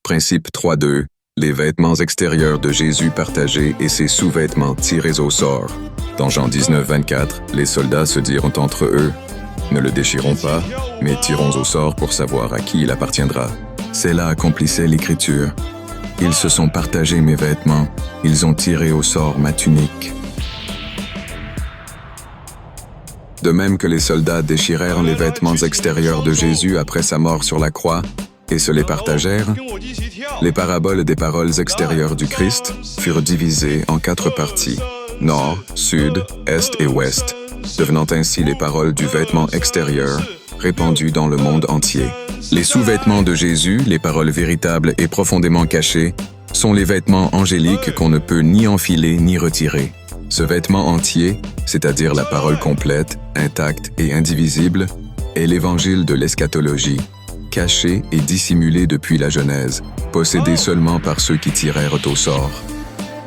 Principe 3.2. Les vêtements extérieurs de Jésus partagés et ses sous-vêtements tirés au sort. Dans Jean 19:24, les soldats se diront entre eux, « Ne le déchirons pas, mais tirons au sort pour savoir à qui il appartiendra. » C'est là accomplissait l'Écriture. Ils se sont partagés mes vêtements, ils ont tiré au sort ma tunique. De même que les soldats déchirèrent les vêtements extérieurs de Jésus après sa mort sur la croix et se les partagèrent, les paraboles des paroles extérieures du Christ furent divisées en 4 parties, nord, sud, est et ouest, devenant ainsi les paroles du vêtement extérieur, répandues dans le monde entier. Les sous-vêtements de Jésus, les paroles véritables et profondément cachées, sont les vêtements angéliques qu'on ne peut ni enfiler ni retirer. Ce vêtement entier, c'est-à-dire la parole complète, intacte et indivisible, est l'évangile de l'eschatologie, caché et dissimulé depuis la Genèse, possédé seulement par ceux qui tirèrent au sort.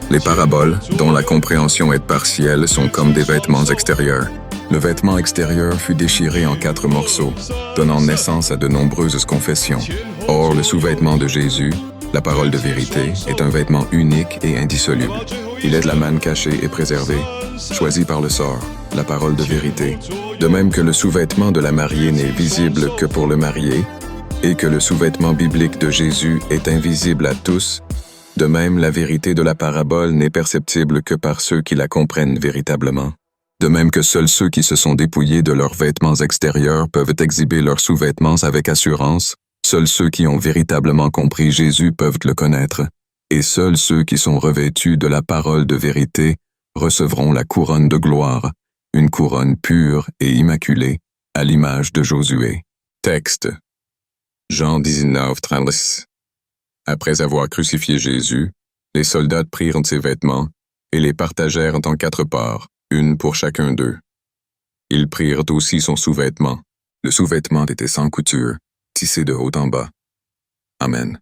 Les paraboles, dont la compréhension est partielle, sont comme des vêtements extérieurs. Le vêtement extérieur fut déchiré en 4 morceaux, donnant naissance à de nombreuses confessions. Or, le sous-vêtement de Jésus, la parole de vérité, est un vêtement unique et indissoluble. Il est de la manne cachée et préservée, choisi par le sort, la parole de vérité. De même que le sous-vêtement de la mariée n'est visible que pour le marié, et que le sous-vêtement biblique de Jésus est invisible à tous, de même la vérité de la parabole n'est perceptible que par ceux qui la comprennent véritablement. De même que seuls ceux qui se sont dépouillés de leurs vêtements extérieurs peuvent exhiber leurs sous-vêtements avec assurance, seuls ceux qui ont véritablement compris Jésus peuvent le connaître, et seuls ceux qui sont revêtus de la parole de vérité recevront la couronne de gloire, une couronne pure et immaculée, à l'image de Josué. Texte. Jean 19:30. Après avoir crucifié Jésus, les soldats prirent ses vêtements et les partagèrent en 4 parts, une pour chacun d'eux. Ils prirent aussi son sous-vêtement. Le sous-vêtement était sans couture, tissé de haut en bas. Amen.